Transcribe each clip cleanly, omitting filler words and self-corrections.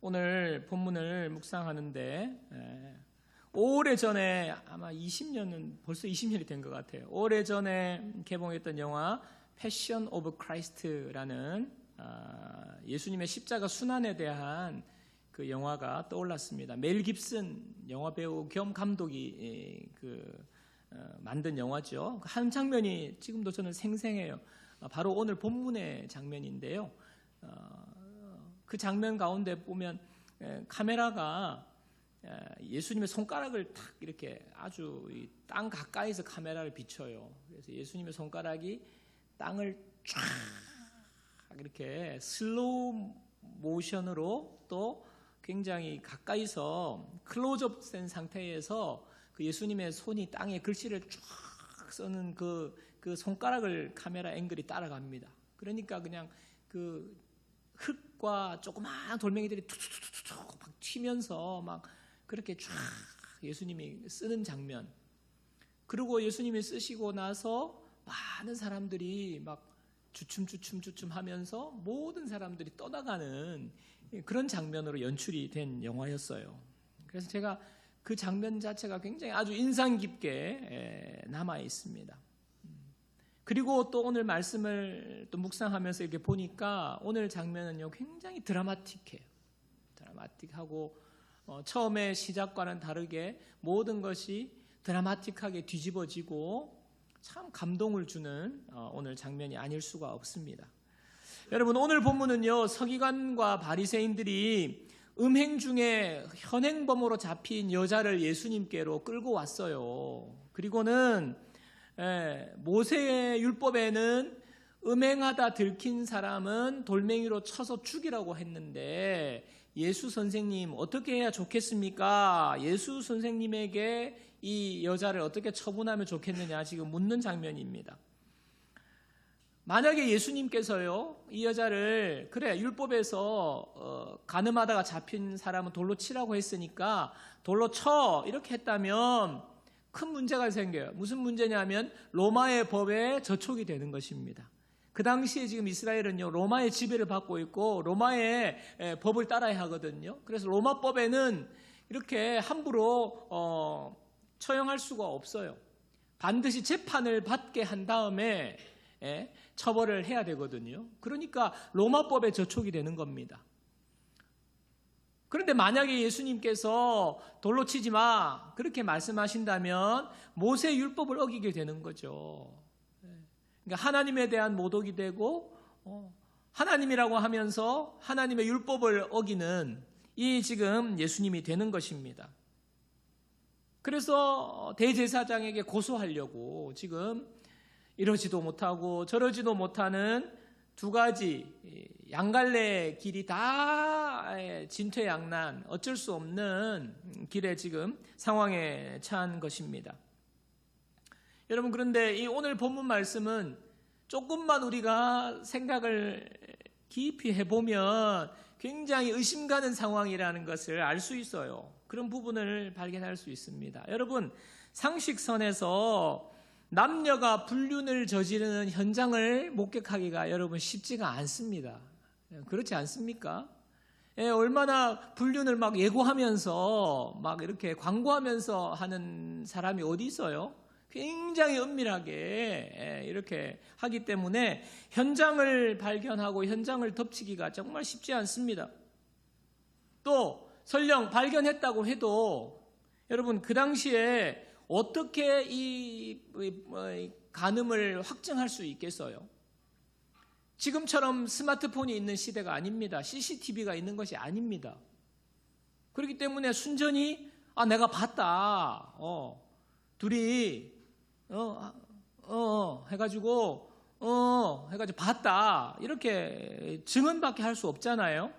오늘 본문을 묵상하는데 오래전에 아마 벌써 20년이 된 것 같아요. 오래전에 개봉했던 영화 패션 오브 크라이스트라는 예수님의 십자가 순환에 대한 그 영화가 떠올랐습니다. 멜 깁슨 영화배우 겸 감독이 만든 영화죠. 한 장면이 지금도 저는 생생해요. 바로 오늘 본문의 장면인데요. 그 장면 가운데 보면 카메라가 예수님의 손가락을 탁 이렇게 아주 땅 가까이서 카메라를 비춰요. 그래서 예수님의 손가락이 땅을 쫙 이렇게 슬로우 모션으로 또 굉장히 가까이서 클로즈업 된 상태에서 그 예수님의 손이 땅에 글씨를 쫙 쓰는 그 손가락을 카메라 앵글이 따라갑니다. 그러니까 그냥 그 흙과 조그마한 돌멩이들이 툭툭툭툭 막 튀면서 막 그렇게 쫙 예수님이 쓰는 장면. 그리고 예수님이 쓰시고 나서 많은 사람들이 막 주춤 하면서 모든 사람들이 떠나가는 그런 장면으로 연출이 된 영화였어요. 그래서 제가 그 장면 자체가 굉장히 아주 인상 깊게 남아 있습니다. 그리고 또 오늘 말씀을 또 묵상하면서 이렇게 보니까 오늘 장면은요 굉장히 드라마틱해요. 드라마틱하고 처음에 시작과는 다르게 모든 것이 드라마틱하게 뒤집어지고 참 감동을 주는 오늘 장면이 아닐 수가 없습니다. 여러분, 오늘 본문은요 서기관과 바리새인들이 음행 중에 현행범으로 잡힌 여자를 예수님께로 끌고 왔어요. 그리고는 모세의 율법에는 음행하다 들킨 사람은 돌멩이로 쳐서 죽이라고 했는데 예수 선생님 어떻게 해야 좋겠습니까? 예수 선생님에게 이 여자를 어떻게 처분하면 좋겠느냐 지금 묻는 장면입니다. 만약에 예수님께서요 이 여자를 그래 율법에서 간음하다가 잡힌 사람은 돌로 치라고 했으니까 돌로 쳐 이렇게 했다면 큰 문제가 생겨요. 무슨 문제냐면 로마의 법에 저촉이 되는 것입니다. 그 당시에 지금 이스라엘은요 로마의 지배를 받고 있고 로마의 법을 따라야 하거든요. 그래서 로마법에는 이렇게 함부로 처형할 수가 없어요. 반드시 재판을 받게 한 다음에 처벌을 해야 되거든요. 그러니까 로마법에 저촉이 되는 겁니다. 그런데 만약에 예수님께서 돌로 치지 마 그렇게 말씀하신다면 모세 율법을 어기게 되는 거죠. 그러니까 하나님에 대한 모독이 되고 하나님이라고 하면서 하나님의 율법을 어기는 이 지금 예수님이 되는 것입니다. 그래서 대제사장에게 고소하려고 지금 이러지도 못하고 저러지도 못하는 두 가지 양갈래 길이 다 진퇴양난 어쩔 수 없는 길에 지금 상황에 처한 것입니다. 여러분, 그런데 이 오늘 본문 말씀은 조금만 우리가 생각을 깊이 해보면 굉장히 의심 가는 상황이라는 것을 알 수 있어요. 그런 부분을 발견할 수 있습니다. 여러분, 상식선에서 남녀가 불륜을 저지르는 현장을 목격하기가 여러분 쉽지가 않습니다. 그렇지 않습니까? 얼마나 불륜을 막 예고하면서 막 이렇게 광고하면서 하는 사람이 어디 있어요? 굉장히 은밀하게 이렇게 하기 때문에 현장을 발견하고 현장을 덮치기가 정말 쉽지 않습니다. 또 설령 발견했다고 해도 여러분 그 당시에 어떻게 이 간음을 확증할 수 있겠어요? 지금처럼 스마트폰이 있는 시대가 아닙니다. CCTV가 있는 것이 아닙니다. 그렇기 때문에 순전히 내가 봤다. 둘이 해가지고 봤다. 이렇게 증언밖에 할 수 없잖아요.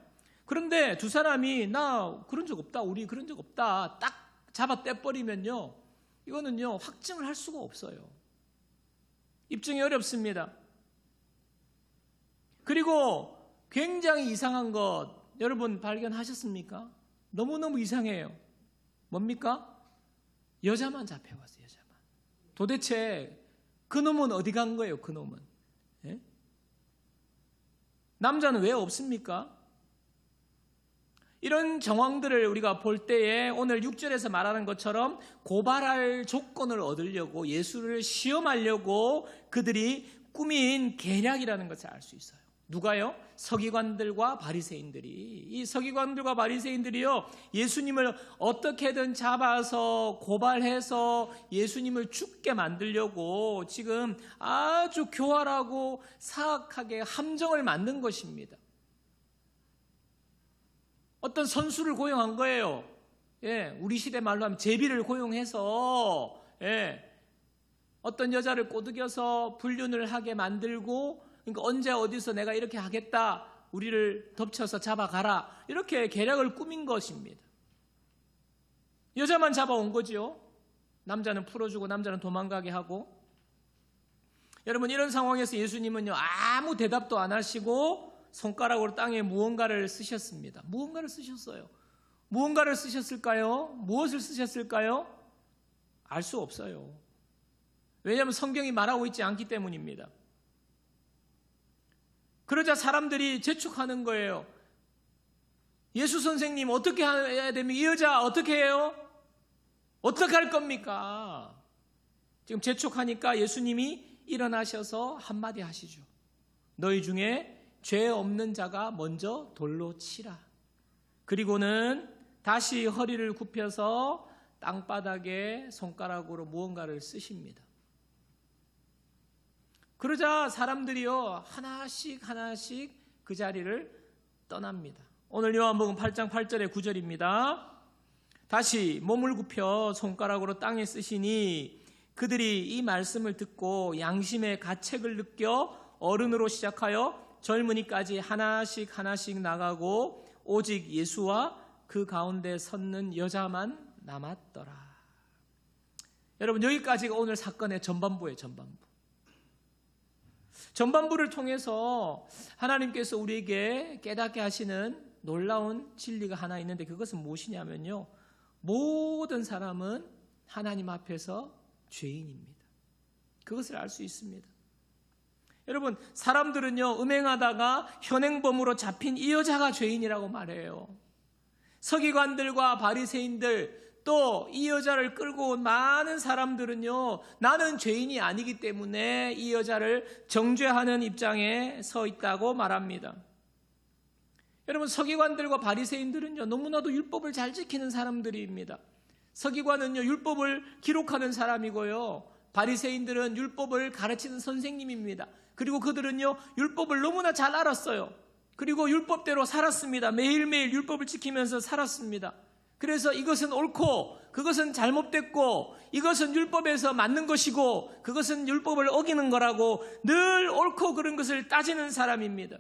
그런데 두 사람이 나 그런 적 없다. 우리 그런 적 없다. 딱 잡아 떼버리면요. 이거는요, 확증을 할 수가 없어요. 입증이 어렵습니다. 그리고 굉장히 이상한 것, 여러분 발견하셨습니까? 너무너무 이상해요. 뭡니까? 여자만 잡혀왔어요, 여자만. 도대체 그 놈은 어디 간 거예요, 그 놈은? 예? 남자는 왜 없습니까? 이런 정황들을 우리가 볼 때에 오늘 6절에서 말하는 것처럼 고발할 조건을 얻으려고 예수를 시험하려고 그들이 꾸민 계략이라는 것을 알 수 있어요. 누가요? 서기관들과 바리새인들이. 이 서기관들과 바리새인들이요, 예수님을 어떻게든 잡아서 고발해서 예수님을 죽게 만들려고 지금 아주 교활하고 사악하게 함정을 만든 것입니다. 어떤 선수를 고용한 거예요. 우리 시대 말로 하면 제비를 고용해서 어떤 여자를 꼬드겨서 불륜을 하게 만들고, 그러니까 언제 어디서 내가 이렇게 하겠다, 우리를 덮쳐서 잡아가라, 이렇게 계략을 꾸민 것입니다. 여자만 잡아온 거죠. 남자는 풀어주고 남자는 도망가게 하고. 여러분, 이런 상황에서 예수님은요, 아무 대답도 안 하시고 손가락으로 땅에 무언가를 쓰셨습니다. 무언가를 쓰셨어요. 무언가를 쓰셨을까요? 무엇을 쓰셨을까요? 알 수 없어요. 왜냐하면 성경이 말하고 있지 않기 때문입니다. 그러자 사람들이 재촉하는 거예요. 예수 선생님, 어떻게 해야 됩니까? 이 여자 어떻게 해요? 어떻게 할 겁니까? 지금 재촉하니까 예수님이 일어나셔서 한마디 하시죠. 너희 중에 죄 없는 자가 먼저 돌로 치라. 그리고는 다시 허리를 굽혀서 땅바닥에 손가락으로 무언가를 쓰십니다. 그러자 사람들이요, 하나씩 하나씩 그 자리를 떠납니다. 오늘 요한복음 8장 8절의 9절입니다. 다시 몸을 굽혀 손가락으로 땅에 쓰시니 그들이 이 말씀을 듣고 양심의 가책을 느껴 어른으로 시작하여 젊은이까지 하나씩 하나씩 나가고 오직 예수와 그 가운데 섰는 여자만 남았더라. 여러분, 여기까지가 오늘 사건의 전반부예요. 전반부를 통해서 하나님께서 우리에게 깨닫게 하시는 놀라운 진리가 하나 있는데, 그것은 무엇이냐면요, 모든 사람은 하나님 앞에서 죄인입니다. 그것을 알 수 있습니다. 여러분, 사람들은요, 음행하다가 현행범으로 잡힌 이 여자가 죄인이라고 말해요. 서기관들과 바리새인들, 또 이 여자를 끌고 온 많은 사람들은요, 나는 죄인이 아니기 때문에 이 여자를 정죄하는 입장에 서 있다고 말합니다. 여러분, 서기관들과 바리새인들은요, 너무나도 율법을 잘 지키는 사람들입니다. 서기관은요, 율법을 기록하는 사람이고요, 바리새인들은 율법을 가르치는 선생님입니다. 그리고 그들은요, 율법을 너무나 잘 알았어요. 그리고 율법대로 살았습니다. 매일매일 율법을 지키면서 살았습니다. 그래서 이것은 옳고 그것은 잘못됐고, 이것은 율법에서 맞는 것이고 그것은 율법을 어기는 거라고 늘 옳고 그른 것을 따지는 사람입니다.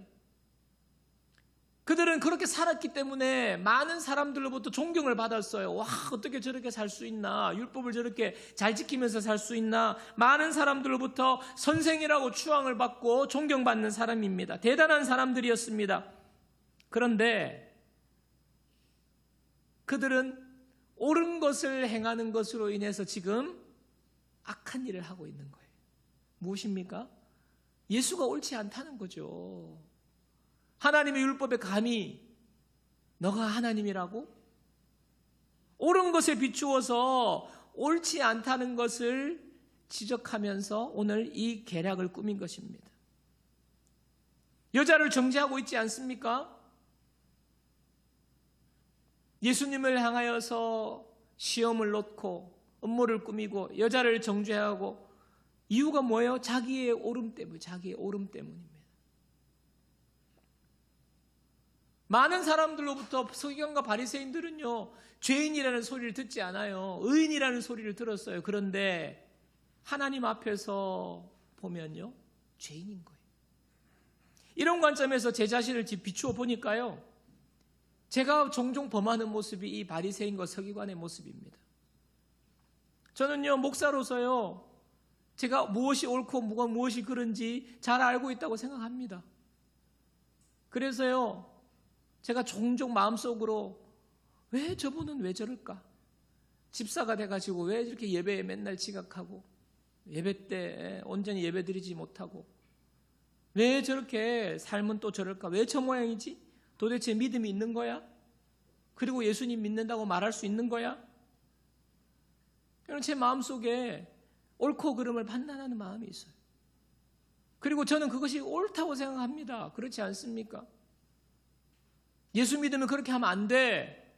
그들은 그렇게 살았기 때문에 많은 사람들로부터 존경을 받았어요. 와, 어떻게 저렇게 살 수 있나, 율법을 저렇게 잘 지키면서 살 수 있나. 많은 사람들로부터 선생이라고 추앙을 받고 존경받는 사람입니다. 대단한 사람들이었습니다. 그런데 그들은 옳은 것을 행하는 것으로 인해서 지금 악한 일을 하고 있는 거예요. 무엇입니까? 예수가 옳지 않다는 거죠. 하나님의 율법에 감히 너가 하나님이라고? 옳은 것에 비추어서 옳지 않다는 것을 지적하면서 오늘 이 계략을 꾸민 것입니다. 여자를 정죄하고 있지 않습니까? 예수님을 향하여서 시험을 놓고 음모를 꾸미고 여자를 정죄하고, 이유가 뭐예요? 자기의 옳음 때문입니다. 많은 사람들로부터 서기관과 바리새인들은요, 죄인이라는 소리를 듣지 않아요. 의인이라는 소리를 들었어요. 그런데 하나님 앞에서 보면요, 죄인인 거예요. 이런 관점에서 제 자신을 비추어 보니까요, 제가 종종 범하는 모습이 이 바리새인과 서기관의 모습입니다. 저는요, 목사로서요, 제가 무엇이 옳고 무엇이 그른지 잘 알고 있다고 생각합니다. 그래서요, 제가 종종 마음속으로 왜 저분은 왜 저럴까? 집사가 돼가지고 왜 이렇게 예배에 맨날 지각하고, 예배 때 온전히 예배드리지 못하고, 왜 저렇게 삶은 또 저럴까? 왜 저 모양이지? 도대체 믿음이 있는 거야? 그리고 예수님 믿는다고 말할 수 있는 거야? 제 마음속에 옳고 그름을 판단하는 마음이 있어요. 그리고 저는 그것이 옳다고 생각합니다. 그렇지 않습니까? 예수 믿으면 그렇게 하면 안 돼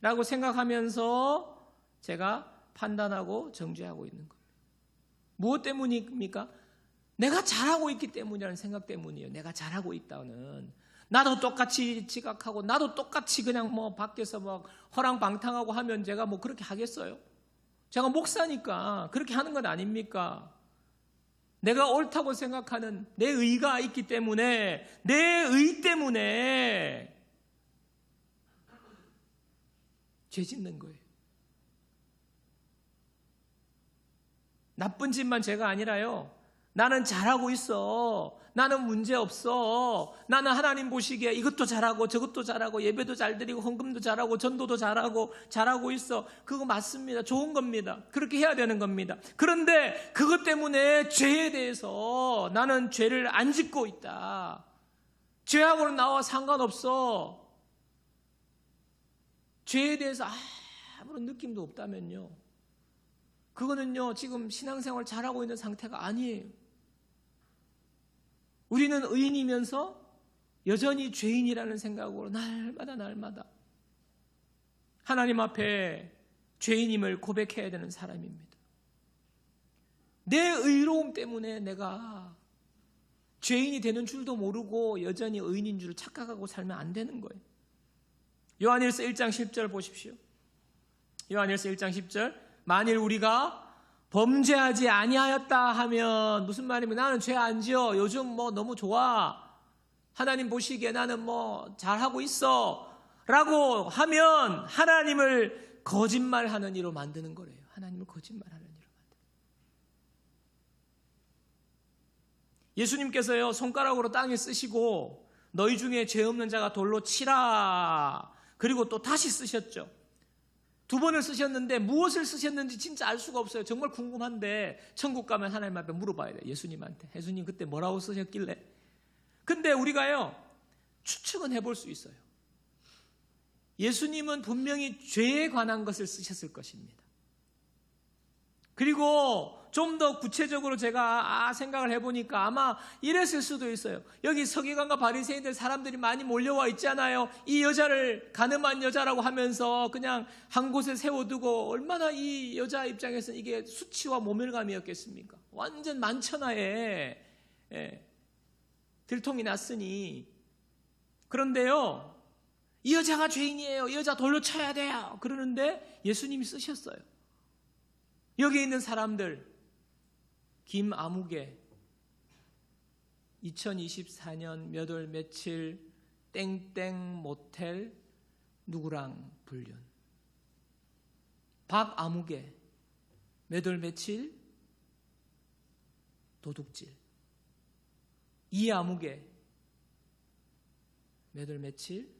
라고 생각하면서 제가 판단하고 정죄하고 있는 겁니다. 무엇 때문입니까? 내가 잘하고 있기 때문이라는 생각 때문이에요. 내가 잘하고 있다는. 나도 똑같이 지각하고 나도 똑같이 그냥 밖에서 허랑방탕하고 하면 제가 그렇게 하겠어요? 제가 목사니까 그렇게 하는 건 아닙니까? 내가 옳다고 생각하는 내 의가 있기 때문에, 내 의 때문에 죄 짓는 거예요. 나쁜 짓만 죄가 아니라요, 나는 잘하고 있어, 나는 문제 없어, 나는 하나님 보시기에 이것도 잘하고 저것도 잘하고 예배도 잘 드리고 헌금도 잘하고 전도도 잘하고 있어. 그거 맞습니다. 좋은 겁니다. 그렇게 해야 되는 겁니다. 그런데 그것 때문에 죄에 대해서 나는 죄를 안 짓고 있다, 죄하고는 나와 상관없어, 죄에 대해서 아무런 느낌도 없다면요, 그거는요 지금 신앙생활 잘하고 있는 상태가 아니에요. 우리는 의인이면서 여전히 죄인이라는 생각으로 날마다 하나님 앞에 죄인임을 고백해야 되는 사람입니다. 내 의로움 때문에 내가 죄인이 되는 줄도 모르고 여전히 의인인 줄 착각하고 살면 안 되는 거예요. 요한일서 1장 10절 보십시오. 요한일서 1장 10절. 만일 우리가 범죄하지 아니하였다 하면 무슨 말이면, 나는 죄 안 지어, 요즘 너무 좋아, 하나님 보시기에 나는 잘하고 있어 라고 하면 하나님을 거짓말하는 이로 만드는 거래요. 하나님을 거짓말하는 이로 만드는. 예수님께서요 손가락으로 땅에 쓰시고 너희 중에 죄 없는 자가 돌로 치라, 그리고 또 다시 쓰셨죠. 2번을 쓰셨는데 무엇을 쓰셨는지 진짜 알 수가 없어요. 정말 궁금한데 천국 가면 하나님 앞에 물어봐야 돼요. 예수님한테. 예수님 그때 뭐라고 쓰셨길래. 근데 우리가요 추측은 해볼 수 있어요. 예수님은 분명히 죄에 관한 것을 쓰셨을 것입니다. 그리고 좀 더 구체적으로 제가 생각을 해보니까 아마 이랬을 수도 있어요. 여기 서기관과 바리새인들 사람들이 많이 몰려와 있잖아요. 이 여자를 가늠한 여자라고 하면서 그냥 한 곳에 세워두고, 얼마나 이 여자 입장에서는 이게 수치와 모멸감이었겠습니까? 완전 만천하에 들통이 났으니. 그런데요 이 여자가 죄인이에요, 이 여자 돌로 쳐야 돼요 그러는데 예수님이 쓰셨어요. 여기 있는 사람들, 김아무개 2024년 몇 월 며칠 땡땡 모텔 누구랑 불륜, 박아무개 몇 월 며칠 도둑질, 이아무개 몇 월 며칠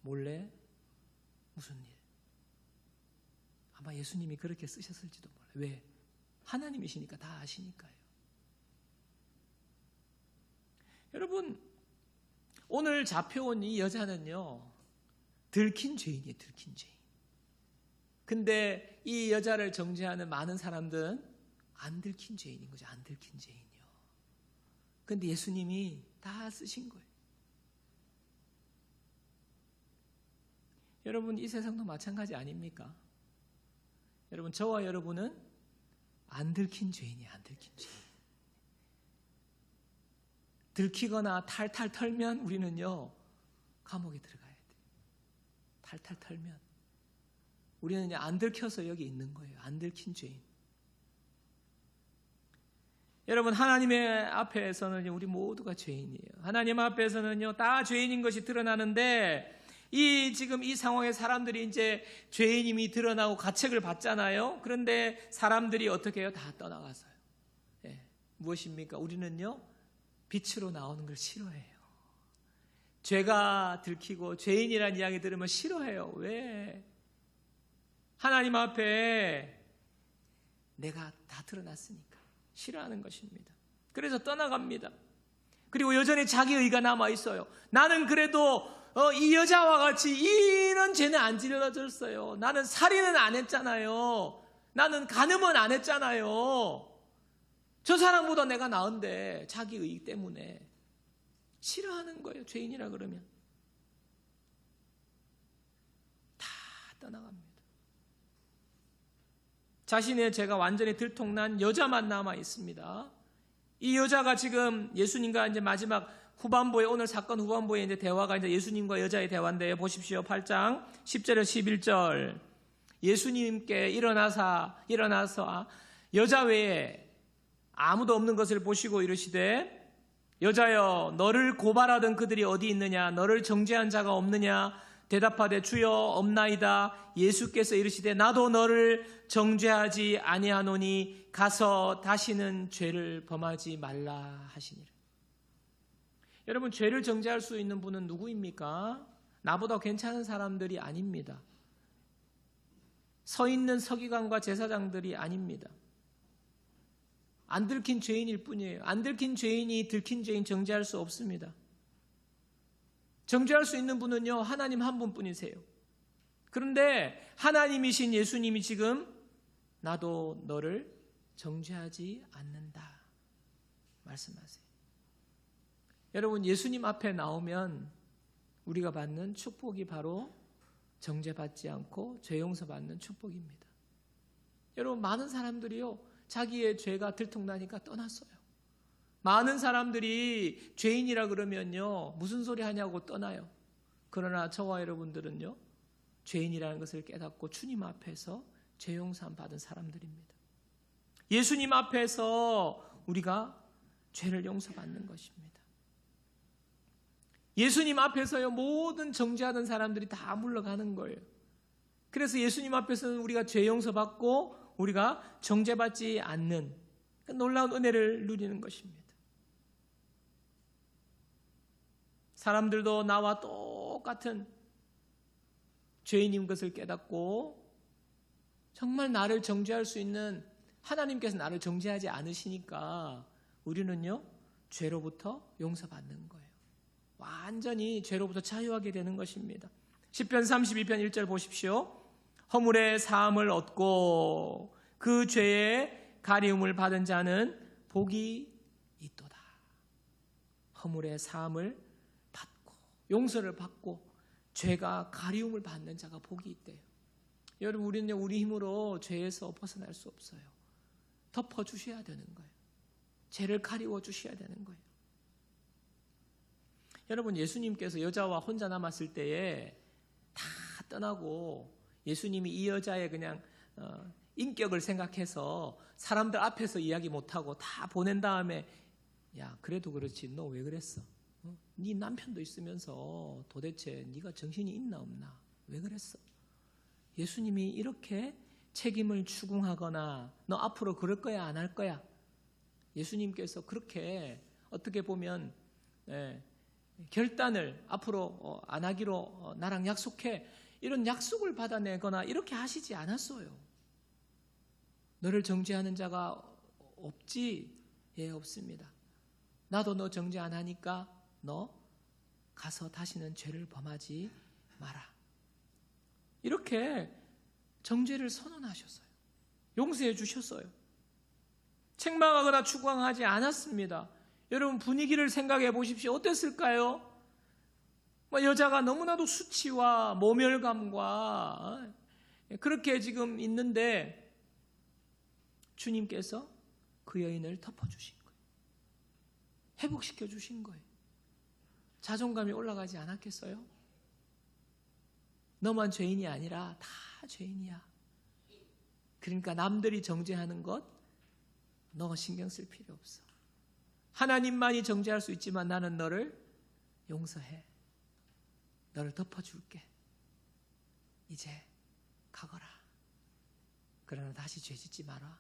몰래 무슨 일. 아마 예수님이 그렇게 쓰셨을지도 몰라요. 왜? 하나님이시니까 다 아시니까요. 여러분, 오늘 잡혀온 이 여자는요 들킨 죄인이에요. 들킨 죄인. 근데 이 여자를 정죄하는 많은 사람들은 안 들킨 죄인인 거죠. 안 들킨 죄인이요. 근데 예수님이 다 쓰신 거예요. 여러분, 이 세상도 마찬가지 아닙니까? 여러분, 저와 여러분은 안 들킨 죄인이에요. 안 들킨 죄인. 들키거나 탈탈 털면 우리는요 감옥에 들어가야 돼요. 탈탈 털면 우리는 안 들켜서 여기 있는 거예요. 안 들킨 죄인. 여러분, 하나님의 앞에서는 우리 모두가 죄인이에요. 하나님 앞에서는요 다 죄인인 것이 드러나는데, 지금 이 상황에 사람들이 이제 죄인임이 드러나고 가책을 받잖아요. 그런데 사람들이 어떻게 해요? 다 떠나가서요. 무엇입니까? 우리는요 빛으로 나오는 걸 싫어해요. 죄가 들키고 죄인이라는 이야기 들으면 싫어해요. 왜? 하나님 앞에 내가 다 드러났으니까 싫어하는 것입니다. 그래서 떠나갑니다. 그리고 여전히 자기 의가 남아 있어요. 나는 그래도 이 여자와 같이 이런 죄는 안 질러졌어요. 나는 살인은 안 했잖아요. 나는 간음은 안 했잖아요. 저 사람보다 내가 나은데 자기 의 때문에 싫어하는 거예요. 죄인이라 그러면 다 떠나갑니다. 자신의 죄가 완전히 들통난 여자만 남아 있습니다. 이 여자가 지금 예수님과 이제 마지막 후반부에, 오늘 사건 후반부에 이제 대화가 이제 예수님과 여자의 대화인데요. 보십시오. 8장 10절에서 11절. 예수님께 일어나서 여자 외에 아무도 없는 것을 보시고 이르시되, 여자여, 너를 고발하던 그들이 어디 있느냐? 너를 정죄한 자가 없느냐? 대답하되 주여 없나이다. 예수께서 이르시되 나도 너를 정죄하지 아니하노니 가서 다시는 죄를 범하지 말라 하시니라. 여러분, 죄를 정죄할 수 있는 분은 누구입니까? 나보다 괜찮은 사람들이 아닙니다. 서 있는 서기관과 제사장들이 아닙니다. 안 들킨 죄인일 뿐이에요. 안 들킨 죄인이 들킨 죄인 정죄할 수 없습니다. 정죄할 수 있는 분은요, 하나님 한 분뿐이세요. 그런데 하나님이신 예수님이 지금 나도 너를 정죄하지 않는다 말씀하세요. 여러분, 예수님 앞에 나오면 우리가 받는 축복이 바로 정죄받지 않고 죄 용서받는 축복입니다. 여러분, 많은 사람들이요, 자기의 죄가 들통나니까 떠났어요. 많은 사람들이 죄인이라 그러면요, 무슨 소리 하냐고 떠나요. 그러나 저와 여러분들은요, 죄인이라는 것을 깨닫고 주님 앞에서 죄 용서 받은 사람들입니다. 예수님 앞에서 우리가 죄를 용서받는 것입니다. 예수님 앞에서요, 모든 정죄하던 사람들이 다 물러가는 거예요. 그래서 예수님 앞에서는 우리가 죄 용서받고 우리가 정죄받지 않는 놀라운 은혜를 누리는 것입니다. 사람들도 나와 똑같은 죄인인 것을 깨닫고 정말 나를 정죄할 수 있는 하나님께서 나를 정죄하지 않으시니까 우리는요, 죄로부터 용서받는 거예요. 완전히 죄로부터 자유하게 되는 것입니다. 시편 32편 1절 보십시오. 허물의 사함을 얻고 그 죄의 가리움을 받은 자는 복이 있도다. 허물의 사함을 받고 용서를 받고 죄가 가리움을 받는 자가 복이 있대요. 여러분, 우리는 우리 힘으로 죄에서 벗어날 수 없어요. 덮어주셔야 되는 거예요. 죄를 가리워 주셔야 되는 거예요. 여러분, 예수님께서 여자와 혼자 남았을 때에 다 떠나고 예수님이 이 여자의 그냥 인격을 생각해서 사람들 앞에서 이야기 못하고 다 보낸 다음에, 야, 그래도 그렇지, 너 왜 그랬어? 네 남편도 있으면서 도대체 네가 정신이 있나 없나? 왜 그랬어? 예수님이 이렇게 책임을 추궁하거나 너 앞으로 그럴 거야 안 할 거야? 예수님께서 그렇게 어떻게 보면 결단을 앞으로 안 하기로 나랑 약속해, 이런 약속을 받아내거나 이렇게 하시지 않았어요. 너를 정죄하는 자가 없지? 예, 없습니다. 나도 너 정죄 안 하니까 너 가서 다시는 죄를 범하지 마라. 이렇게 정죄를 선언하셨어요. 용서해 주셨어요. 책망하거나 추궁하지 않았습니다. 여러분, 분위기를 생각해 보십시오. 어땠을까요? 여자가 너무나도 수치와 모멸감과 그렇게 지금 있는데 주님께서 그 여인을 덮어주신 거예요. 회복시켜 주신 거예요. 자존감이 올라가지 않았겠어요? 너만 죄인이 아니라 다 죄인이야. 그러니까 남들이 정죄하는 것 너 신경 쓸 필요 없어. 하나님만이 정죄할 수 있지만 나는 너를 용서해. 너를 덮어줄게. 이제 가거라. 그러나 다시 죄 짓지 마라.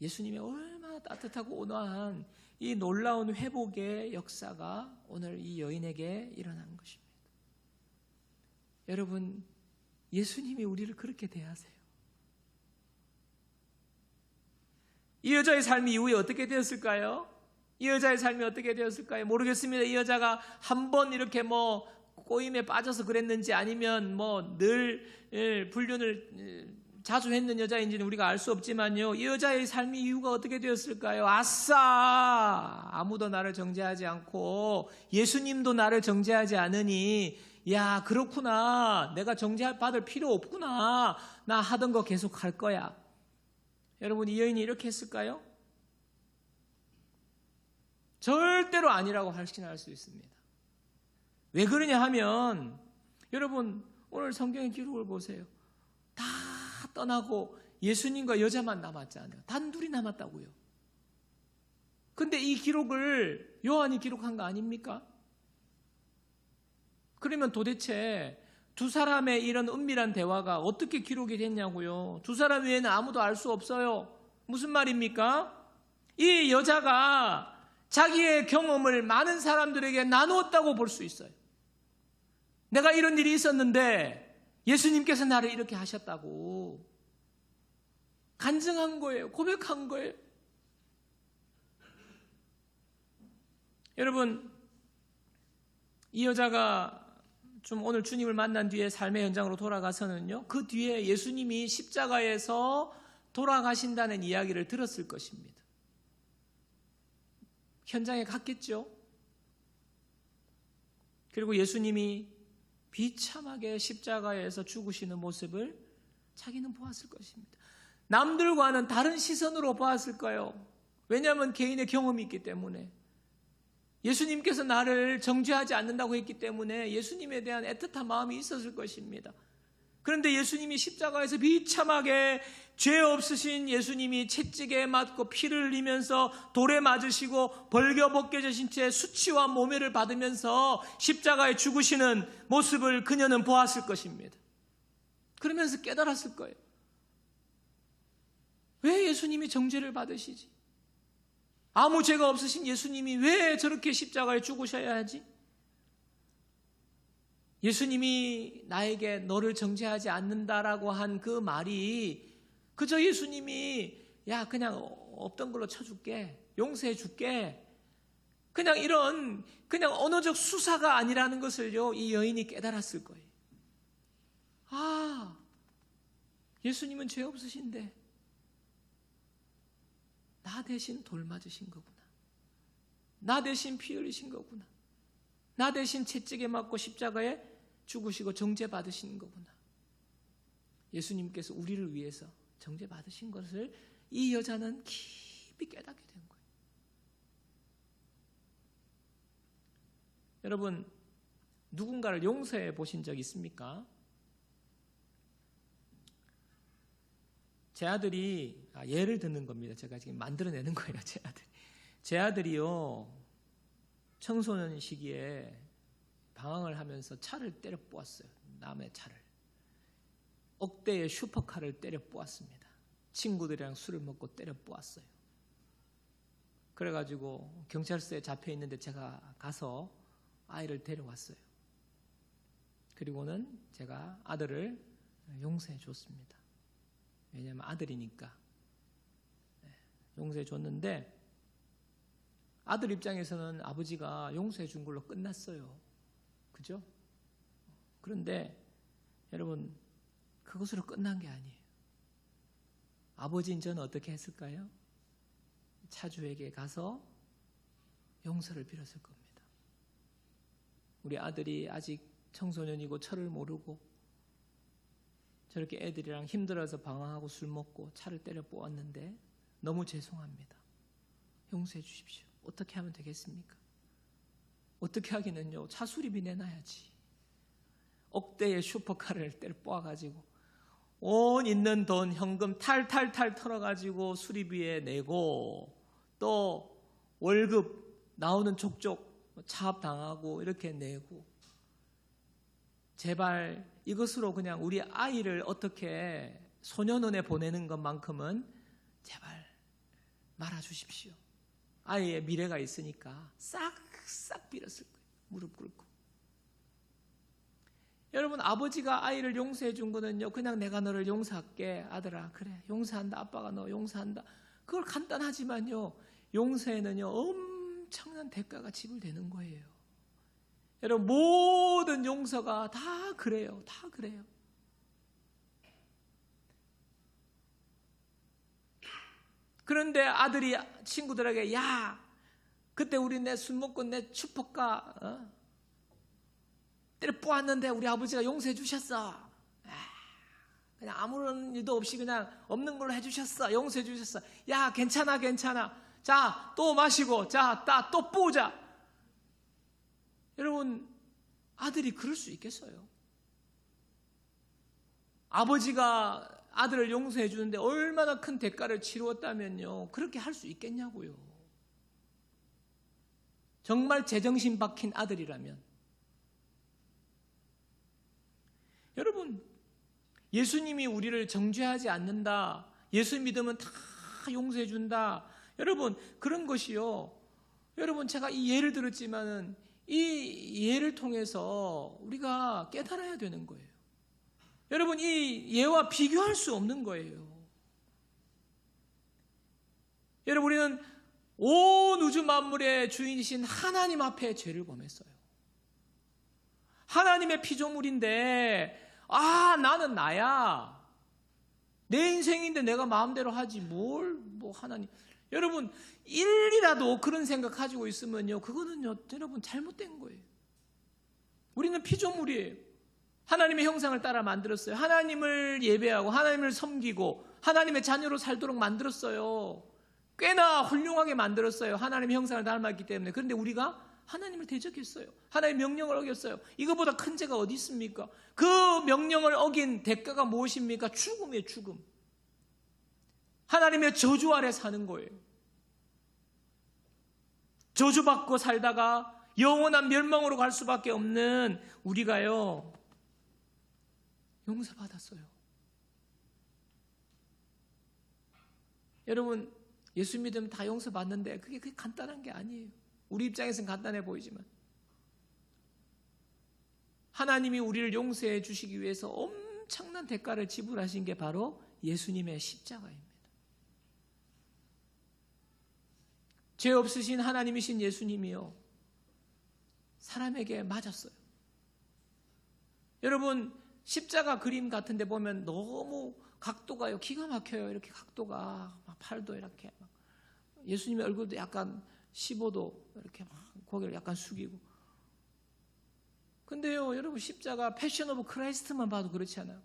예수님의 얼마나 따뜻하고 온화한 이 놀라운 회복의 역사가 오늘 이 여인에게 일어난 것입니다. 여러분, 예수님이 우리를 그렇게 대하세요. 이 여자의 삶이 이후에 어떻게 되었을까요? 이 여자의 삶이 어떻게 되었을까요? 모르겠습니다. 이 여자가 한 번 이렇게 꼬임에 빠져서 그랬는지 아니면 늘 불륜을 자주 했는 여자인지는 우리가 알 수 없지만요. 이 여자의 삶의 이유가 어떻게 되었을까요? 아싸! 아무도 나를 정죄하지 않고 예수님도 나를 정죄하지 않으니 야, 그렇구나. 내가 정죄받을 필요 없구나. 나 하던 거 계속 할 거야. 여러분, 이 여인이 이렇게 했을까요? 절대로 아니라고 확신할 수 있습니다. 왜 그러냐 하면 여러분 오늘 성경의 기록을 보세요. 다 떠나고 예수님과 여자만 남았잖아요. 단둘이 남았다고요. 근데 이 기록을 요한이 기록한 거 아닙니까? 그러면 도대체 두 사람의 이런 은밀한 대화가 어떻게 기록이 됐냐고요. 두 사람 외에는 아무도 알 수 없어요. 무슨 말입니까? 이 여자가 자기의 경험을 많은 사람들에게 나누었다고 볼 수 있어요. 내가 이런 일이 있었는데 예수님께서 나를 이렇게 하셨다고 간증한 거예요. 고백한 거예요. 여러분, 이 여자가 좀 오늘 주님을 만난 뒤에 삶의 현장으로 돌아가서는요, 그 뒤에 예수님이 십자가에서 돌아가신다는 이야기를 들었을 것입니다. 현장에 갔겠죠. 그리고 예수님이 비참하게 십자가에서 죽으시는 모습을 자기는 보았을 것입니다. 남들과는 다른 시선으로 보았을까요? 왜냐하면 개인의 경험이 있기 때문에, 예수님께서 나를 정죄하지 않는다고 했기 때문에 예수님에 대한 애틋한 마음이 있었을 것입니다. 그런데 예수님이 십자가에서 비참하게 죄 없으신 예수님이 채찍에 맞고 피를 흘리면서 돌에 맞으시고 벌겨벗겨지신 채 수치와 모멸을 받으면서 십자가에 죽으시는 모습을 그녀는 보았을 것입니다. 그러면서 깨달았을 거예요. 왜 예수님이 정죄를 받으시지? 아무 죄가 없으신 예수님이 왜 저렇게 십자가에 죽으셔야 하지? 예수님이 나에게 너를 정죄하지 않는다라고 한 그 말이 그저 예수님이 야 그냥 없던 걸로 쳐줄게, 용서해 줄게, 그냥 언어적 수사가 아니라는 것을요 이 여인이 깨달았을 거예요. 아, 예수님은 죄 없으신데 나 대신 돌 맞으신 거구나. 나 대신 피 흘리신 거구나. 나 대신 채찍에 맞고 십자가에 죽으시고 정죄 받으신 거구나. 예수님께서 우리를 위해서 정죄 받으신 것을 이 여자는 깊이 깨닫게 된 거예요. 여러분, 누군가를 용서해 보신 적 있습니까? 제 아들이, 예를 듣는 겁니다. 제가 지금 만들어내는 거예요. 제 아들이요, 청소년 시기에 방황을 하면서 차를 때려 보았어요. 남의 차를. 억대의 슈퍼카를 때려 보았습니다. 친구들이랑 술을 먹고 때려 보았어요. 그래가지고 경찰서에 잡혀 있는데 제가 가서 아이를 데려왔어요. 그리고는 제가 아들을 용서해 줬습니다. 왜냐하면 아들이니까 용서해 줬는데, 아들 입장에서는 아버지가 용서해 준 걸로 끝났어요. 그죠? 그런데 여러분, 그것으로 끝난 게 아니에요. 아버지인 저는 어떻게 했을까요? 차주에게 가서 용서를 빌었을 겁니다. 우리 아들이 아직 청소년이고 철을 모르고 저렇게 애들이랑 힘들어서 방황하고 술 먹고 차를 때려 보았는데 너무 죄송합니다. 용서해 주십시오. 어떻게 하면 되겠습니까? 어떻게 하기는요, 차 수리비 내놔야지. 억대의 슈퍼카를 때려 뽑아가지고 온 있는 돈 현금 탈탈탈 털어가지고 수리비에 내고, 또 월급 나오는 족족 차압당하고 이렇게 내고, 제발 이것으로 그냥 우리 아이를 어떻게 소년원에 보내는 것만큼은 제발 말아주십시오. 아이의 미래가 있으니까 싹싹 빌었을 거예요. 무릎 꿇고. 여러분, 아버지가 아이를 용서해 준 거는요, 그냥 내가 너를 용서할게, 아들아, 그래 용서한다, 아빠가 너 용서한다, 그걸 간단하지만요, 용서에는요 엄청난 대가가 지불되는 거예요. 여러분, 모든 용서가 다 그래요. 다 그래요. 그런데 아들이 친구들에게, 야, 그때 우리 내 술 먹고 내 슈퍼카 때려 뿌았는데 우리 아버지가 용서해 주셨어. 그냥 아무런 일도 없이 그냥 없는 걸로 해주셨어. 용서해 주셨어. 야, 괜찮아, 괜찮아. 자, 또 마시고, 자, 또 뿌자. 여러분, 아들이 그럴 수 있겠어요? 아버지가 아들을 용서해 주는데 얼마나 큰 대가를 치루었다면요, 그렇게 할 수 있겠냐고요. 정말 제정신 박힌 아들이라면. 여러분, 예수님이 우리를 정죄하지 않는다, 예수 믿으면 다 용서해 준다, 여러분, 그런 것이요, 여러분, 제가 이 예를 들었지만은 이 예를 통해서 우리가 깨달아야 되는 거예요. 여러분, 이 예와 비교할 수 없는 거예요. 여러분, 우리는 온 우주 만물의 주인이신 하나님 앞에 죄를 범했어요. 하나님의 피조물인데, 나는 나야. 내 인생인데 내가 마음대로 하지 뭐 하나님. 여러분, 일이라도 그런 생각 가지고 있으면요, 그거는요, 여러분, 잘못된 거예요. 우리는 피조물이에요. 하나님의 형상을 따라 만들었어요. 하나님을 예배하고 하나님을 섬기고 하나님의 자녀로 살도록 만들었어요. 꽤나 훌륭하게 만들었어요. 하나님의 형상을 닮았기 때문에. 그런데 우리가 하나님을 대적했어요. 하나님의 명령을 어겼어요. 이거보다 큰 죄가 어디 있습니까? 그 명령을 어긴 대가가 무엇입니까? 죽음이에요, 죽음. 하나님의 저주 아래 사는 거예요. 저주받고 살다가 영원한 멸망으로 갈 수밖에 없는 우리가요, 용서받았어요. 여러분, 예수 믿으면 다 용서받는데 그게 간단한 게 아니에요. 우리 입장에서는 간단해 보이지만 하나님이 우리를 용서해 주시기 위해서 엄청난 대가를 지불하신 게 바로 예수님의 십자가입니다. 죄 없으신 하나님이신 예수님이요, 사람에게 맞았어요. 여러분, 십자가 그림 같은 데 보면 너무 각도가요, 기가 막혀요. 이렇게 각도가 막 팔도 이렇게 막, 예수님의 얼굴도 약간 15도 이렇게 막 고개를 약간 숙이고. 근데요, 여러분, 십자가 패션 오브 크라이스트만 봐도 그렇지 않아요.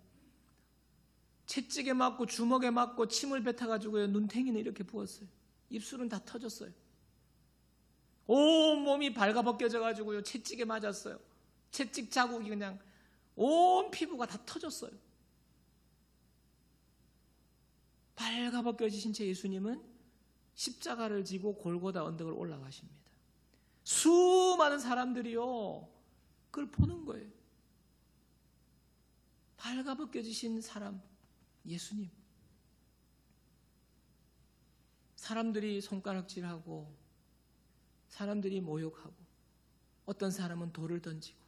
채찍에 맞고 주먹에 맞고 침을 뱉어가지고요, 눈탱이는 이렇게 부었어요. 입술은 다 터졌어요. 온 몸이 발가벗겨져가지고요, 채찍에 맞았어요. 채찍 자국이 그냥 온 피부가 다 터졌어요. 발가벗겨지신 채 예수님은 십자가를 지고 골고다 언덕을 올라가십니다. 수많은 사람들이요, 그걸 보는 거예요. 발가벗겨지신 사람, 예수님. 사람들이 손가락질하고 사람들이 모욕하고 어떤 사람은 돌을 던지고,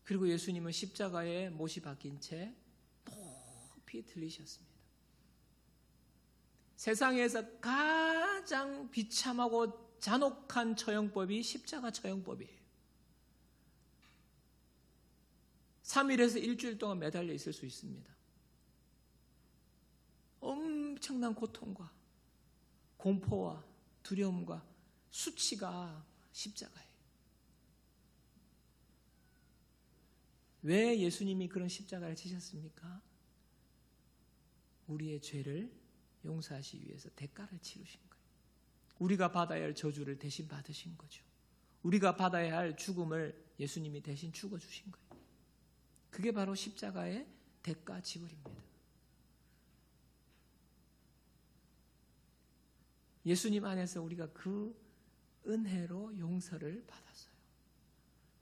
그리고 예수님은 십자가에 못이 박힌 채 높이 들리셨습니다. 세상에서 가장 비참하고 잔혹한 처형법이 십자가 처형법이에요. 3일에서 일주일 동안 매달려 있을 수 있습니다. 엄청난 고통과 공포와 두려움과 수치가 십자가예요. 왜 예수님이 그런 십자가를 지셨습니까? 우리의 죄를 용서하시기 위해서 대가를 치르신 거예요. 우리가 받아야 할 저주를 대신 받으신 거죠. 우리가 받아야 할 죽음을 예수님이 대신 죽어주신 거예요. 그게 바로 십자가의 대가 지불입니다. 예수님 안에서 우리가 그 은혜로 용서를 받았어요.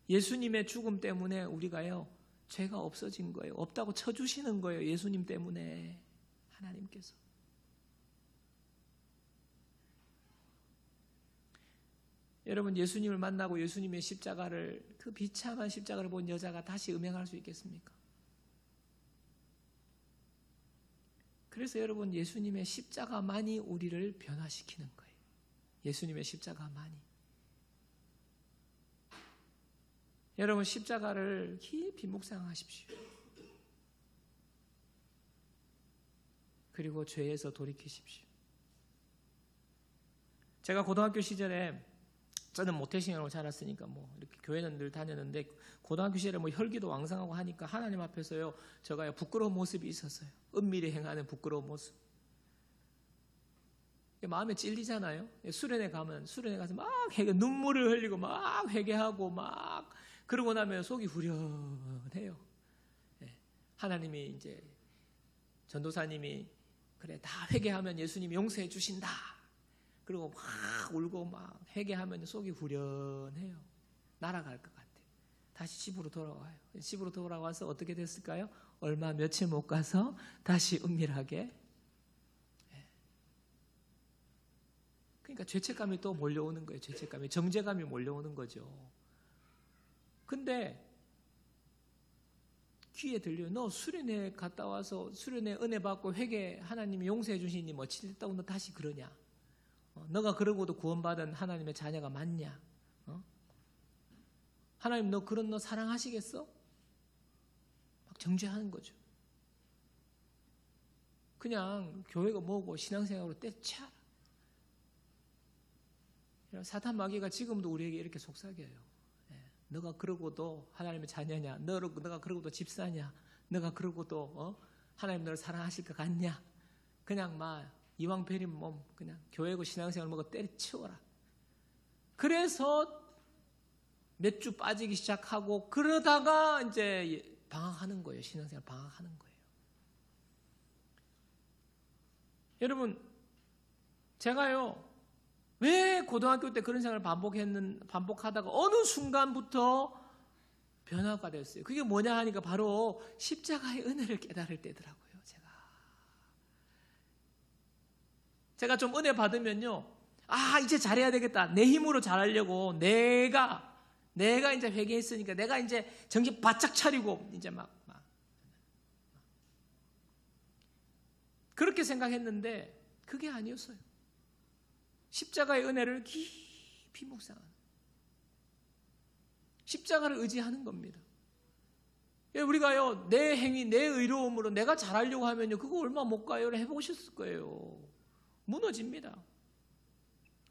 예수님의 죽음 때문에 우리가요, 죄가 없어진 거예요. 없다고 쳐주시는 거예요. 예수님 때문에. 하나님께서. 여러분, 예수님을 만나고 예수님의 십자가를, 그 비참한 십자가를 본 여자가 다시 음행할 수 있겠습니까? 그래서 여러분, 예수님의 십자가만이 우리를 변화시키는 거예요. 예수님의 십자가만이. 여러분, 십자가를 깊이 묵상하십시오. 그리고 죄에서 돌이키십시오. 제가 고등학교 시절에, 저는 모태신앙으로 자랐으니까 이렇게 교회는 늘 다녔는데, 고등학교 시절에 혈기도 왕성하고 하니까 하나님 앞에서요, 제가 부끄러운 모습이 있었어요. 은밀히 행하는 부끄러운 모습. 마음에 찔리잖아요. 수련회 가서 막 눈물을 흘리고 막 회개하고 막 그러고 나면 속이 후련해요. 하나님이 이제 전도사님이 그래 다 회개하면 예수님이 용서해 주신다. 그리고 막 울고 막 회개하면 속이 후련해요. 날아갈 것 같아요. 다시 집으로 돌아와요. 집으로 돌아와서 어떻게 됐을까요? 얼마 며칠 못 가서 다시 은밀하게. 그러니까 죄책감이 또 몰려오는 거예요. 죄책감이, 정죄감이 몰려오는 거죠. 근데 귀에 들려요. 너 수련회 갔다 와서 수련회 은혜 받고 회개 하나님이 용서해 주시니 어찌됐다고 너 다시 그러냐? 너가 그러고도 구원받은 하나님의 자녀가 맞냐? 하나님 너 그런 너 사랑하시겠어? 막 정죄하는 거죠. 그냥 교회가 뭐고 신앙생활로 때려쳐라. 사탄 마귀가 지금도 우리에게 이렇게 속삭여요. 너가 그러고도 하나님의 자녀냐? 너가 그러고도 집사냐? 너가 그러고도 하나님 너를 사랑하실 것 같냐? 그냥 막 이왕 베린 몸 그냥 교회고 신앙생활 먹어 때려치워라. 그래서 몇 주 빠지기 시작하고 그러다가 이제 방황하는 거예요. 신앙생활 방황하는 거예요. 여러분, 제가요 왜 고등학교 때 그런 생활을 반복하다가 어느 순간부터 변화가 됐어요. 그게 뭐냐 하니까 바로 십자가의 은혜를 깨달을 때더라고요. 제가 좀 은혜 받으면요, 이제 잘해야 되겠다. 내 힘으로 잘하려고 내가 이제 회개했으니까 내가 이제 정신 바짝 차리고 이제 막 그렇게 생각했는데 그게 아니었어요. 십자가의 은혜를 깊이 묵상하는, 십자가를 의지하는 겁니다. 우리가요 내 행위, 내 의로움으로 내가 잘하려고 하면요 그거 얼마 못 가요. 해보셨을 거예요. 무너집니다.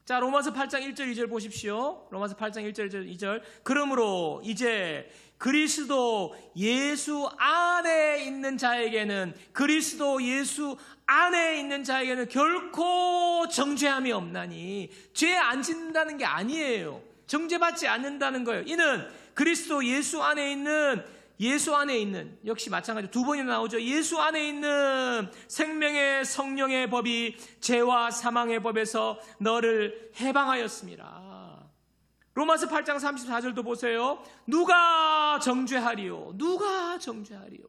자, 로마서 8장 1절 2절 보십시오. 로마서 8장 1절 2절. 그러므로 이제 그리스도 예수 안에 있는 자에게는, 그리스도 예수 안에 있는 자에게는 결코 정죄함이 없나니, 죄 안 짓는다는 게 아니에요. 정죄받지 않는다는 거예요. 이는 그리스도 예수 안에 있는, 역시 마찬가지로 두 번이나 나오죠. 예수 안에 있는 생명의 성령의 법이 죄와 사망의 법에서 너를 해방하였습니다. 로마서 8장 34절도 보세요. 누가 정죄하리요? 누가 정죄하리요?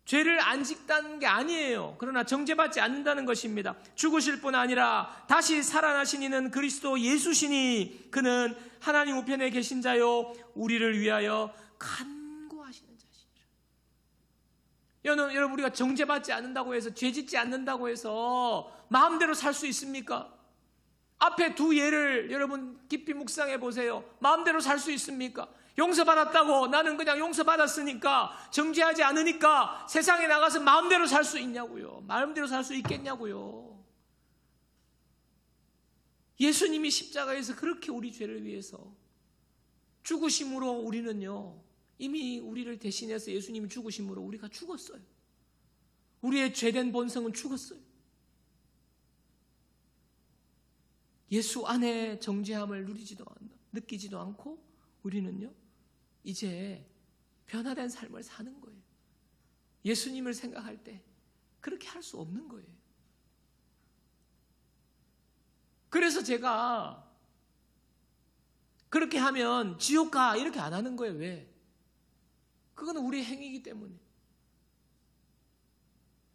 죄를 안 짓다는 게 아니에요. 그러나 정죄받지 않는다는 것입니다. 죽으실 뿐 아니라 다시 살아나신 이는 그리스도 예수시니 그는 하나님 우편에 계신 자요 우리를 위하여 간구하시는 자시니라. 여러분, 우리가 정죄받지 않는다고 해서, 죄 짓지 않는다고 해서 마음대로 살 수 있습니까? 앞에 두 예를 여러분 깊이 묵상해 보세요. 마음대로 살 수 있습니까? 용서받았다고 나는 그냥 용서받았으니까, 정죄하지 않으니까 세상에 나가서 마음대로 살 수 있냐고요. 마음대로 살 수 있겠냐고요. 예수님이 십자가에서 그렇게 우리 죄를 위해서 죽으심으로 우리는요, 이미 우리를 대신해서 예수님이 죽으심으로 우리가 죽었어요. 우리의 죄된 본성은 죽었어요. 예수 안에 정죄함을 느끼지도 않고 우리는요 이제 변화된 삶을 사는 거예요. 예수님을 생각할 때 그렇게 할 수 없는 거예요. 그래서 제가 그렇게 하면 지옥 가 이렇게 안 하는 거예요. 왜? 그건 우리의 행위이기 때문에.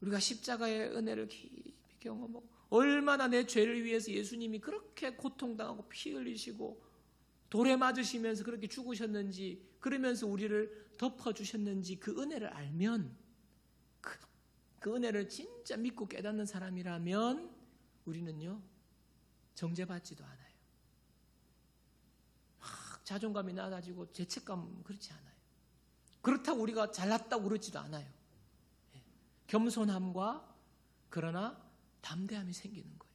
우리가 십자가의 은혜를 깊이 경험하고, 얼마나 내 죄를 위해서 예수님이 그렇게 고통당하고 피 흘리시고 돌에 맞으시면서 그렇게 죽으셨는지, 그러면서 우리를 덮어주셨는지 그 은혜를 알면, 그 은혜를 진짜 믿고 깨닫는 사람이라면 우리는요 정죄받지도 않아요. 막 자존감이 낮아지고 죄책감 그렇지 않아요. 그렇다고 우리가 잘났다고 그러지도 않아요. 겸손함과 그러나 담대함이 생기는 거예요.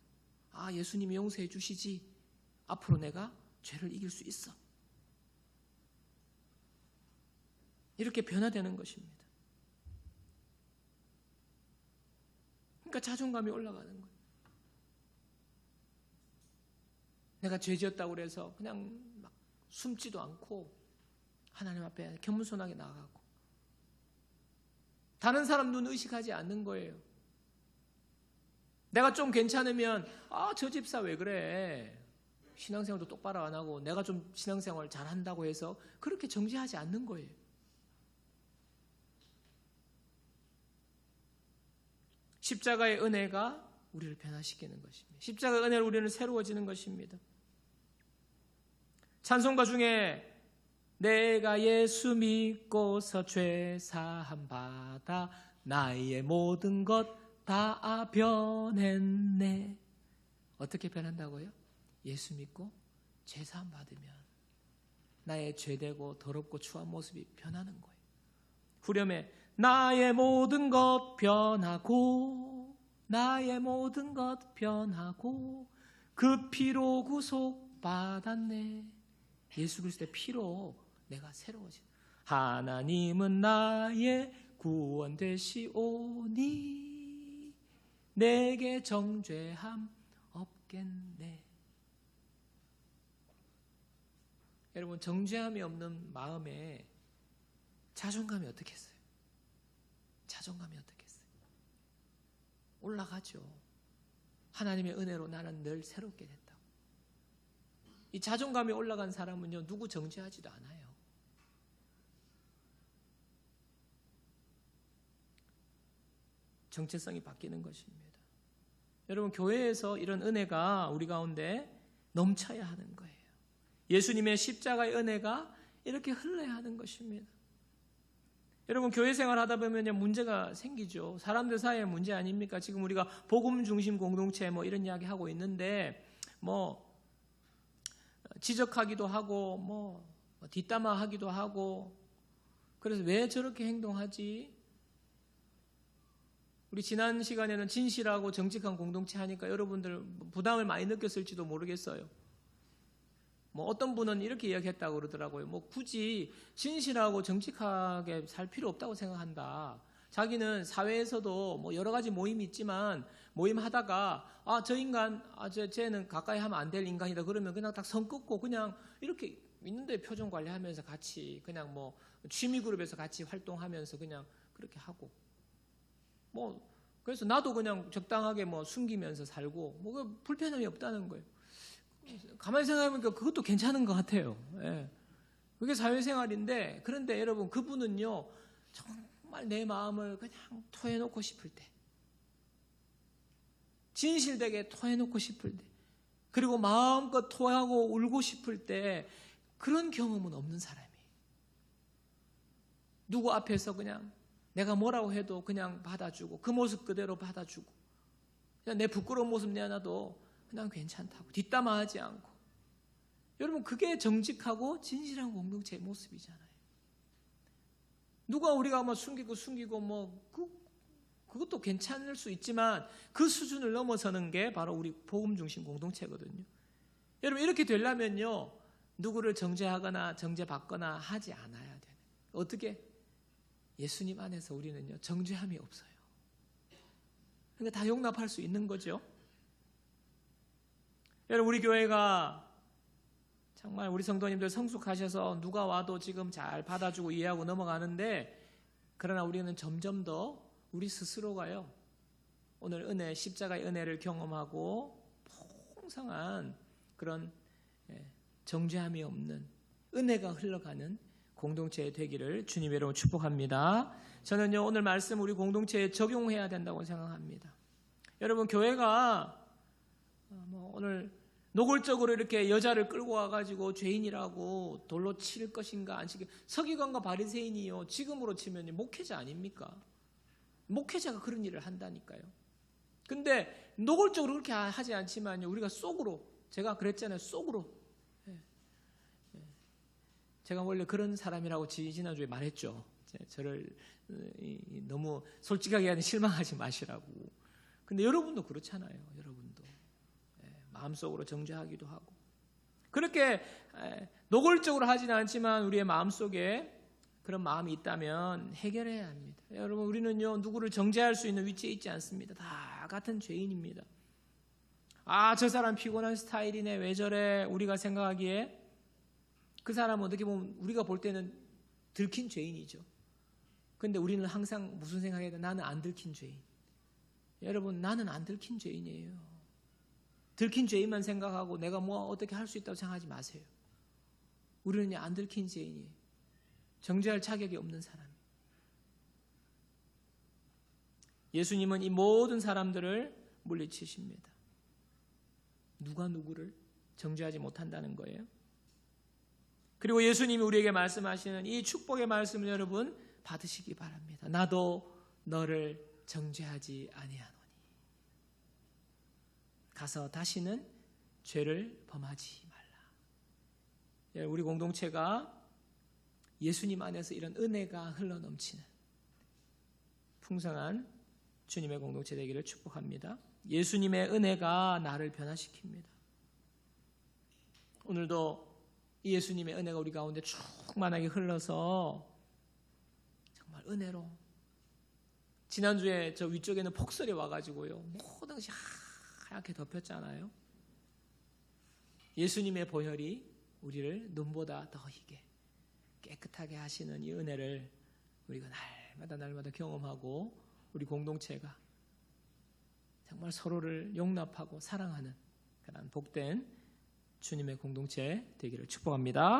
아, 예수님이 용서해 주시지. 앞으로 내가 죄를 이길 수 있어. 이렇게 변화되는 것입니다. 그러니까 자존감이 올라가는 거예요. 내가 죄 지었다고 그래서 그냥 막 숨지도 않고 하나님 앞에 겸손하게 나아가고 다른 사람 눈 의식하지 않는 거예요. 내가 좀 괜찮으면 저 집사 왜 그래? 신앙생활도 똑바로 안 하고 내가 좀 신앙생활 잘한다고 해서 그렇게 정죄하지 않는 거예요. 십자가의 은혜가 우리를 변화시키는 것입니다. 십자가의 은혜로 우리는 새로워지는 것입니다. 찬송가 중에 내가 예수 믿고서 죄 사함 받아 나의 모든 것 다 변했네. 어떻게 변한다고요? 예수 믿고 죄 사함 받으면 나의 죄되고 더럽고 추한 모습이 변하는 거예요. 후렴에 나의 모든 것 변하고 나의 모든 것 변하고 그 피로 구속 받았네. 예수 그리스도의 피로 내가 새로워진. 하나님은 나의 구원 되시오니 내게 정죄함 없겠네. 여러분, 정죄함이 없는 마음에 자존감이 어떻겠어요? 자존감이 어떻겠어요? 올라가죠. 하나님의 은혜로 나는 늘 새롭게 됐다고. 이 자존감이 올라간 사람은요, 누구 정죄하지도 않아요. 정체성이 바뀌는 것입니다. 여러분, 교회에서 이런 은혜가 우리 가운데 넘쳐야 하는 거예요. 예수님의 십자가의 은혜가 이렇게 흘러야 하는 것입니다. 여러분, 교회 생활 하다 보면 문제가 생기죠. 사람들 사이에 문제 아닙니까? 지금 우리가 복음 중심 공동체 이런 이야기 하고 있는데 지적하기도 하고 뒷담화하기도 하고 그래서 왜 저렇게 행동하지? 우리 지난 시간에는 진실하고 정직한 공동체 하니까 여러분들 부담을 많이 느꼈을지도 모르겠어요. 어떤 분은 이렇게 이야기했다고 그러더라고요. 굳이 진실하고 정직하게 살 필요 없다고 생각한다. 자기는 사회에서도 여러 가지 모임이 있지만 모임하다가 저 인간, 쟤는 가까이 하면 안 될 인간이다 그러면 그냥 딱 선 끊고 그냥 이렇게 있는데 표정 관리하면서 같이 그냥 취미 그룹에서 같이 활동하면서 그냥 그렇게 하고 그래서 나도 그냥 적당하게 숨기면서 살고 불편함이 없다는 거예요. 가만히 생각해보니까 그것도 괜찮은 것 같아요. 예. 그게 사회생활인데 그런데 여러분 그분은요 정말 내 마음을 그냥 토해놓고 싶을 때 진실되게 토해놓고 싶을 때 그리고 마음껏 토하고 울고 싶을 때 그런 경험은 없는 사람이에요. 누구 앞에서 그냥 내가 뭐라고 해도 그냥 받아주고 그 모습 그대로 받아주고 그냥 내 부끄러운 모습 내놔도 그냥 괜찮다고 뒷담화하지 않고 여러분 그게 정직하고 진실한 공동체의 모습이잖아요. 누가 우리가 숨기고 그것도 괜찮을 수 있지만 그 수준을 넘어서는 게 바로 우리 복음 중심 공동체거든요. 여러분 이렇게 되려면요 누구를 정죄하거나 정죄받거나 하지 않아야 돼요. 어떻게? 예수님 안에서 우리는요 정죄함이 없어요. 그러니까 다 용납할 수 있는 거죠. 여러분 우리 교회가 정말 우리 성도님들 성숙하셔서 누가 와도 지금 잘 받아주고 이해하고 넘어가는데 그러나 우리는 점점 더 우리 스스로가요 오늘 십자가의 은혜를 경험하고 풍성한 그런 정죄함이 없는 은혜가 흘러가는 공동체 되기를 주님 여러분 축복합니다. 저는요 오늘 말씀 우리 공동체에 적용해야 된다고 생각합니다. 여러분 교회가 오늘 노골적으로 이렇게 여자를 끌고 와가지고 죄인이라고 돌로 칠 것인가 안 치게 서기관과 바리새인이요 지금으로 치면 목회자 아닙니까? 목회자가 그런 일을 한다니까요. 근데 노골적으로 그렇게 하지 않지만요, 우리가 속으로, 제가 그랬잖아요, 속으로. 제가 원래 그런 사람이라고 지난주에 말했죠. 저를 너무 솔직하게 하는 실망하지 마시라고. 근데 여러분도 그렇잖아요. 여러분도 마음속으로 정죄하기도 하고, 그렇게 노골적으로 하지는 않지만 우리의 마음속에 그런 마음이 있다면 해결해야 합니다. 여러분, 우리는요, 누구를 정죄할 수 있는 위치에 있지 않습니다. 다 같은 죄인입니다. 아, 저 사람 피곤한 스타일이네, 왜 저래, 우리가 생각하기에 그 사람은 어떻게 보면 우리가 볼 때는 들킨 죄인이죠. 근데 우리는 항상 무슨 생각해야 돼? 나는 안 들킨 죄인. 여러분, 나는 안 들킨 죄인이에요. 들킨 죄인만 생각하고 내가 뭐 어떻게 할 수 있다고 생각하지 마세요. 우리는 안 들킨 죄인이에요. 정죄할 자격이 없는 사람. 예수님은 이 모든 사람들을 물리치십니다. 누가 누구를 정죄하지 못한다는 거예요. 그리고 예수님이 우리에게 말씀하시는 이 축복의 말씀을 여러분 받으시기 바랍니다. 나도 너를 정죄하지 아니하노니. 가서 다시는 죄를 범하지 말라. 우리 공동체가 예수님 안에서 이런 은혜가 흘러넘치는 풍성한 주님의 공동체 되기를 축복합니다. 예수님의 은혜가 나를 변화시킵니다. 오늘도 이 예수님의 은혜가 우리 가운데 충만하게 흘러서 정말 은혜로, 지난주에 저 위쪽에는 폭설이 와가지고요, 모든 것이 하얗게 덮였잖아요. 예수님의 보혈이 우리를 눈보다 더 희게 깨끗하게 하시는 이 은혜를 우리가 날마다 경험하고, 우리 공동체가 정말 서로를 용납하고 사랑하는 그런 복된 주님의 공동체 되기를 축복합니다.